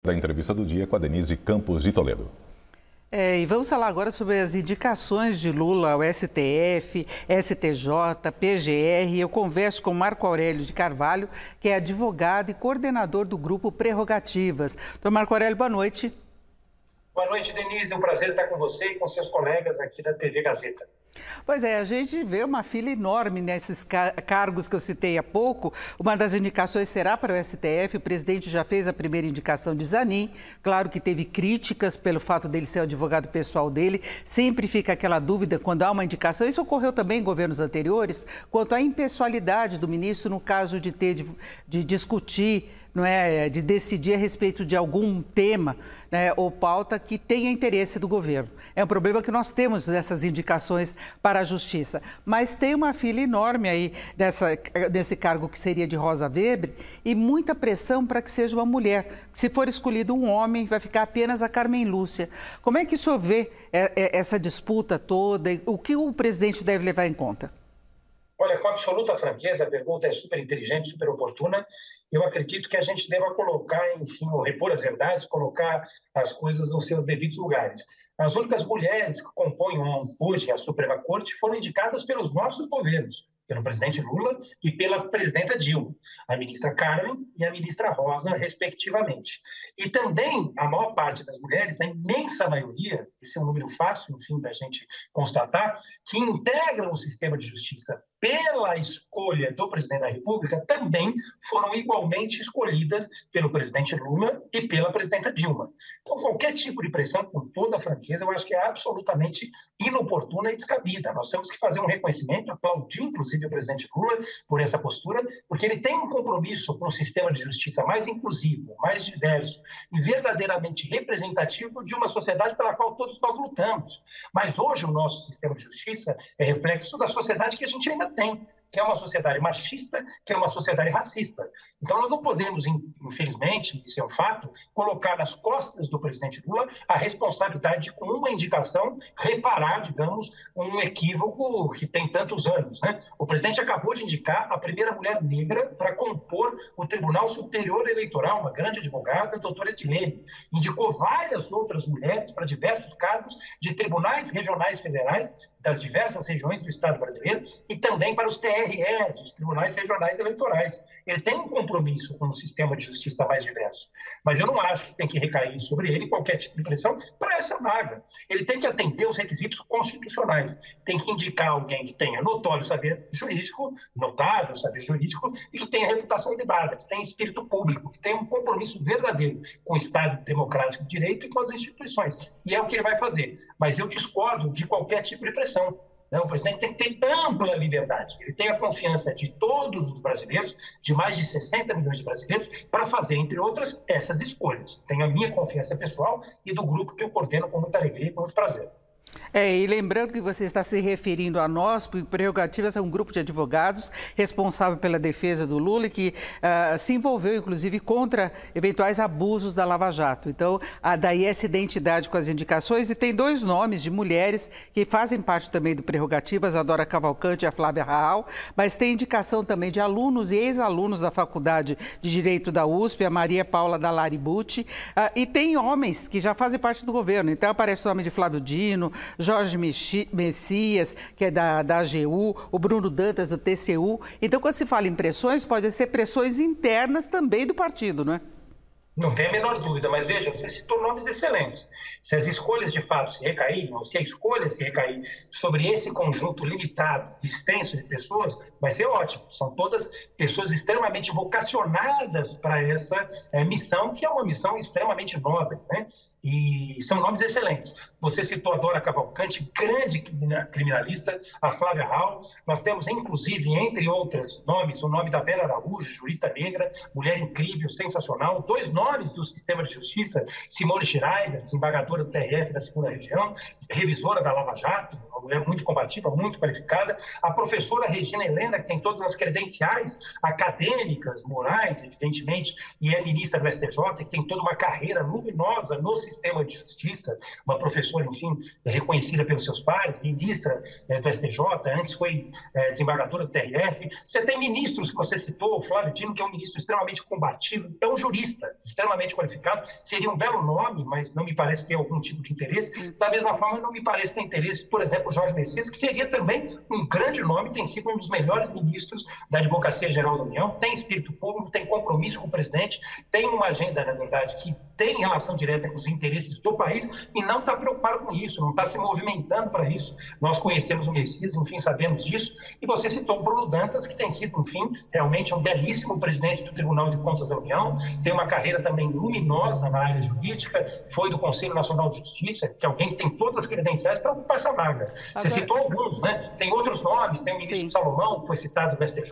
Da entrevista do dia com a Denise Campos de Toledo. E vamos falar agora sobre as indicações de Lula ao STF, STJ, PGR. Eu converso com Marco Aurélio de Carvalho, que é advogado e coordenador do grupo Prerrogativas. Doutor Marco Aurélio, boa noite. Boa noite, Denise. É um prazer estar com você e com seus colegas aqui da TV Gazeta. Pois é, a gente vê uma fila enorme nesses cargos que eu citei há pouco. Uma das indicações será para o STF. O presidente já fez a primeira indicação de Zanin. Claro que teve críticas pelo fato dele ser o advogado pessoal dele. Sempre fica aquela dúvida quando há uma indicação. Isso ocorreu também em governos anteriores, quanto à impessoalidade do ministro no caso de discutir, não é, de decidir a respeito de algum tema, né, ou pauta que tenha interesse do governo. É um problema que nós temos nessas indicações para a Justiça. Mas tem uma fila enorme aí desse cargo que seria de Rosa Weber e muita pressão para que seja uma mulher. Se for escolhido um homem, vai ficar apenas a Carmen Lúcia. Como é que o senhor vê essa disputa toda? O que o presidente deve levar em conta? Olha, com absoluta franqueza, a pergunta é super inteligente, super oportuna. Eu acredito que a gente deva colocar, enfim, ou repor as verdades, colocar as coisas nos seus devidos lugares. As únicas mulheres que compõem hoje a Suprema Corte foram indicadas pelos nossos governos, pelo presidente Lula e pela presidenta Dilma, a ministra Carmen e a ministra Rosa, respectivamente. E também a maior parte das mulheres, a imensa maioria, esse é um número fácil, enfim, da gente constatar, que integram o sistema de justiça pela escolha do presidente da República, também foram igualmente escolhidas pelo presidente Lula e pela presidenta Dilma. Então, qualquer tipo de pressão, com toda a franqueza, eu acho que é absolutamente inoportuna e descabida. Nós temos que fazer um reconhecimento, aplaudir, inclusive, o presidente Lula por essa postura, porque ele tem um compromisso com um sistema de justiça mais inclusivo, mais diverso e verdadeiramente representativo de uma sociedade pela qual todos nós lutamos. Mas hoje o nosso sistema de justiça é reflexo da sociedade que a gente ainda tem, que é uma sociedade machista, que é uma sociedade racista. Então, nós não podemos, infelizmente, isso é um fato, colocar nas costas do presidente Lula a responsabilidade de, com uma indicação, reparar, digamos, um equívoco que tem tantos anos, né? O presidente acabou de indicar a primeira mulher negra para compor o Tribunal Superior Eleitoral, uma grande advogada, a doutora Edilene. Indicou várias outras mulheres para diversos cargos de tribunais regionais federais das diversas regiões do Estado brasileiro e também para os TREs, os Tribunais Regionais Eleitorais. Ele tem um compromisso com um sistema de justiça mais diverso, mas eu não acho que tem que recair sobre ele qualquer tipo de pressão para essa vaga. Ele tem que atender os requisitos constitucionais, tem que indicar alguém que tenha notório saber jurídico, notável saber jurídico e que tenha reputação ilibada, que tenha espírito público, que tenha um compromisso verdadeiro com o Estado democrático de direito e com as instituições. E é o que ele vai fazer. Mas eu discordo de qualquer tipo de pressão. O presidente tem que ter ampla liberdade. Ele tem a confiança de todos os brasileiros, de mais de 60 milhões de brasileiros, para fazer, entre outras, essas escolhas. Tenho a minha confiança pessoal e do grupo que eu coordeno com muita alegria e com muito prazer. E lembrando que você está se referindo a nós, porque Prerrogativas é um grupo de advogados responsável pela defesa do Lula e que se envolveu, inclusive, contra eventuais abusos da Lava Jato. Então, daí essa identidade com as indicações. E tem dois nomes de mulheres que fazem parte também do Prerrogativas, a Dora Cavalcante e a Flávia Raal, mas tem indicação também de alunos e ex-alunos da Faculdade de Direito da USP, a Maria Paula Dallari Bucci, e tem homens que já fazem parte do governo. Então, aparece o nome de Flávio Dino, Jorge Messias, que é da AGU, o Bruno Dantas, do TCU. Então, quando se fala em pressões, podem ser pressões internas também do partido, não é? Não tem a menor dúvida, mas veja, você citou nomes excelentes. Se as escolhas de fato se recaírem, ou se a escolha se recair sobre esse conjunto limitado, extenso de pessoas, vai ser ótimo. São todas pessoas extremamente vocacionadas para essa missão, que é uma missão extremamente nobre, né? E são nomes excelentes. Você citou a Dora Cavalcante, grande criminalista, a Flávia Raal. Nós temos, inclusive, entre outros nomes, o nome da Vera Araújo, jurista negra, mulher incrível, sensacional. Dois nomes do sistema de justiça, Simone Schreiber, desembargadora do TRF da 2ª Região, revisora da Lava Jato, uma mulher muito combativa, muito qualificada. A professora Regina Helena, que tem todas as credenciais acadêmicas, morais, evidentemente, e é ministra do STJ, que tem toda uma carreira luminosa no sistema de justiça, uma professora, enfim, reconhecida pelos seus pares, ministra do STJ, antes foi desembargadora do TRF. Você tem ministros que você citou, o Flávio Dino, que é um ministro extremamente combativo, é um jurista, extremamente qualificado, seria um belo nome, mas não me parece ter algum tipo de interesse. Da mesma forma, não me parece ter interesse, por exemplo, Jorge Messias, que seria também um grande nome, tem sido um dos melhores ministros da Advocacia Geral da União, tem espírito público, tem compromisso com o presidente, tem uma agenda, na verdade, que tem relação direta com os interesses do país e não está preocupado com isso, não está se movimentando para isso. Nós conhecemos o Messias, enfim, sabemos disso, e você citou o Bruno Dantas, que tem sido, enfim, realmente um belíssimo presidente do Tribunal de Contas da União, tem uma carreira também luminosa na área jurídica, foi do Conselho Nacional de Justiça, que é alguém que tem todas as credenciais para ocupar essa vaga. Você citou alguns, né? Tem outros nomes, tem o ministro Salomão, que foi citado do STJ,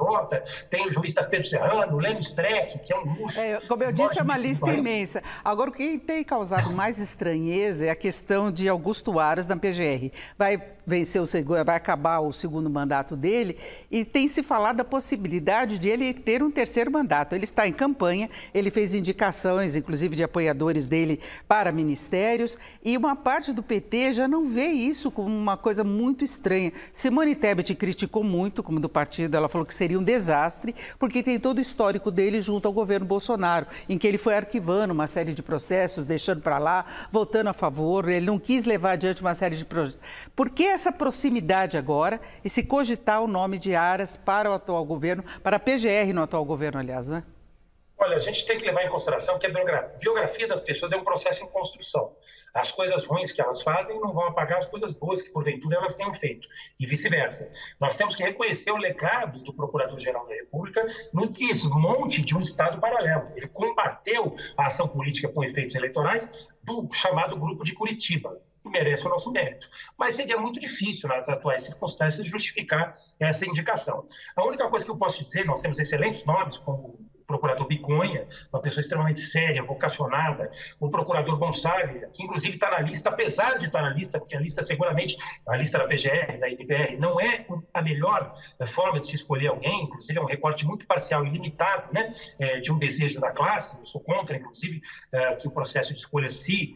tem o jurista Pedro Serrano, o Lênin Streck, que é um luxo. Como eu disse, é uma lista imensa. Agora, o que tem causado mais estranheza é a questão de Augusto Aras na PGR. Vai vencer vai acabar o segundo mandato dele e tem se falado da possibilidade de ele ter um terceiro mandato. Ele está em campanha, ele fez indicações, inclusive de apoiadores dele para ministérios, e uma parte do PT já não vê isso como uma coisa muito estranha. Simone Tebet criticou muito, como do partido, ela falou que seria um desastre, porque tem todo o histórico dele junto ao governo Bolsonaro, em que ele foi arquivando uma série de processos, deixando para lá, votando a favor, ele não quis levar adiante uma série de processos. Por que essa proximidade agora e se cogitar o nome de Aras para o atual governo, para a PGR no atual governo, aliás, né? Olha, a gente tem que levar em consideração que a biografia das pessoas é um processo em construção. As coisas ruins que elas fazem não vão apagar as coisas boas que, porventura, elas tenham feito, e vice-versa. Nós temos que reconhecer o legado do Procurador-Geral da República no desmonte de um Estado paralelo. Ele combateu a ação política com efeitos eleitorais do chamado Grupo de Curitiba, que merece o nosso mérito. Mas seria muito difícil, nas atuais circunstâncias, justificar essa indicação. A única coisa que eu posso dizer, nós temos excelentes nomes, como procurador Bigonha, uma pessoa extremamente séria, vocacionada, o procurador Gonçalves, que inclusive está na lista, apesar de estar na lista, porque a lista seguramente, a lista da PGR, da IBR, não é a melhor forma de se escolher alguém, inclusive é um recorte muito parcial e limitado, né, de um desejo da classe. Eu sou contra, inclusive, que o processo de escolha se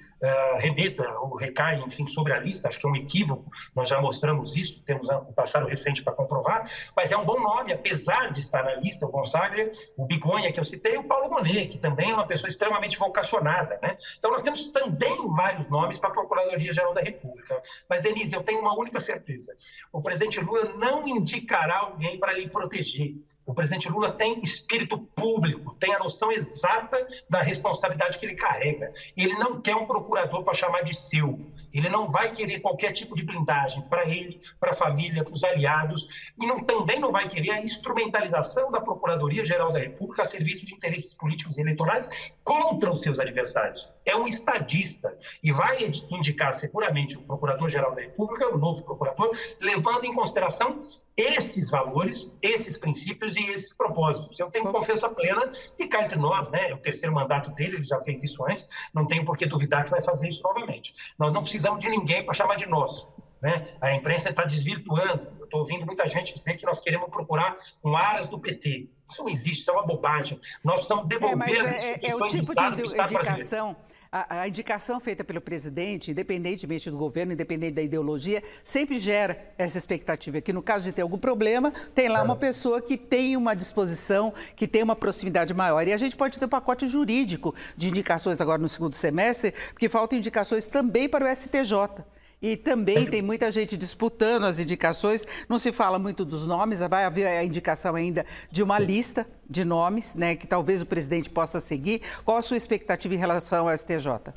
remeta ou recai, enfim, sobre a lista. Acho que é um equívoco, nós já mostramos isso, temos um passado recente para comprovar, mas é um bom nome, apesar de estar na lista, o Gonçalves, o Bigonha, que eu citei, o Paulo Monet, que também é uma pessoa extremamente vocacionada, né? Então, nós temos também vários nomes para a Procuradoria-Geral da República. Mas, Denise, eu tenho uma única certeza. O presidente Lula não indicará alguém para lhe proteger. O presidente Lula tem espírito público, tem a noção exata da responsabilidade que ele carrega. Ele não quer um procurador para chamar de seu. Ele não vai querer qualquer tipo de blindagem para ele, para a família, para os aliados. E também não vai querer a instrumentalização da Procuradoria-Geral da República a serviço de interesses políticos e eleitorais contra os seus adversários. É um estadista e vai indicar seguramente o Procurador-Geral da República, o novo procurador, levando em consideração esses valores, esses princípios e esses propósitos. Eu tenho confiança plena e cá entre nós, né? É o terceiro mandato dele, ele já fez isso antes, não tenho por que duvidar que vai fazer isso novamente. Nós não precisamos de ninguém para chamar de nosso, né? A imprensa está desvirtuando. Eu estou ouvindo muita gente dizer que nós queremos procurar um Aras do PT. Isso não existe, isso é uma bobagem. Nós precisamos devolver as instituições o tipo do Estado, de indicação. A indicação feita pelo presidente, independentemente do governo, independente da ideologia, sempre gera essa expectativa. Que no caso de ter algum problema, tem lá uma pessoa que tem uma disposição, que tem uma proximidade maior. E a gente pode ter um pacote jurídico de indicações agora no segundo semestre, porque faltam indicações também para o STJ. E também tem muita gente disputando as indicações, não se fala muito dos nomes, vai haver a indicação ainda de uma lista de nomes, né, que talvez o presidente possa seguir. Qual a sua expectativa em relação ao STJ?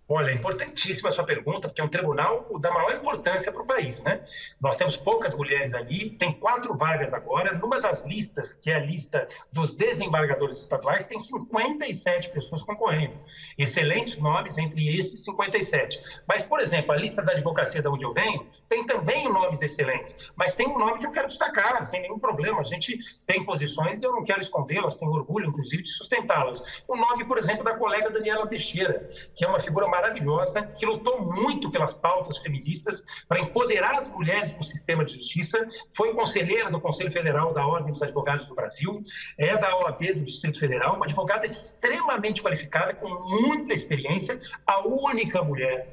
Olha, é importantíssima a sua pergunta, porque é um tribunal da maior importância para o país, né? Nós temos poucas mulheres ali, tem 4 vagas agora. Numa das listas, que é a lista dos desembargadores estaduais, tem 57 pessoas concorrendo. Excelentes nomes entre esses 57. Mas, por exemplo, a lista da advocacia da onde eu venho tem também nomes excelentes. Mas tem um nome que eu quero destacar, sem nenhum problema. A gente tem posições e eu não quero escondê-las, tenho orgulho, inclusive, de sustentá-las. O nome, por exemplo, da colega Daniela Teixeira, que é uma figura maravilhosa, que lutou muito pelas pautas feministas para empoderar as mulheres no sistema de justiça, foi conselheira do Conselho Federal da Ordem dos Advogados do Brasil, é da OAB do Distrito Federal, uma advogada extremamente qualificada, com muita experiência, a única mulher,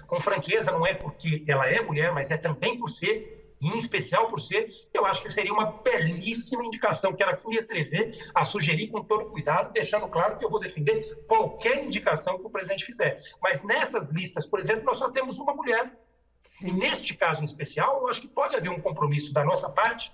com franqueza, não é porque ela é mulher, mas é também por ser e em especial por ser, eu acho que seria uma belíssima indicação. Quero aqui me atrever a sugerir com todo cuidado, deixando claro que eu vou defender qualquer indicação que o presidente fizer. Mas nessas listas, por exemplo, nós só temos uma mulher. E neste caso em especial, eu acho que pode haver um compromisso da nossa parte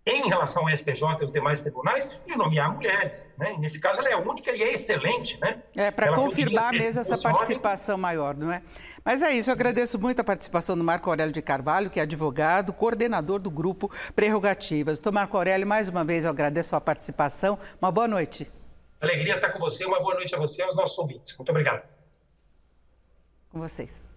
em relação ao STJ e aos demais tribunais de nomear mulheres, né? E nesse caso ela é única e é excelente, né? Para confirmar mesmo essa participação maior, não é? Mas é isso, eu agradeço muito a participação do Marco Aurélio de Carvalho, que é advogado, coordenador do grupo Prerrogativas. Doutor Marco Aurélio, mais uma vez eu agradeço a participação. Uma boa noite. Alegria estar com você, uma boa noite a você e aos nossos ouvintes. Muito obrigado. Com vocês.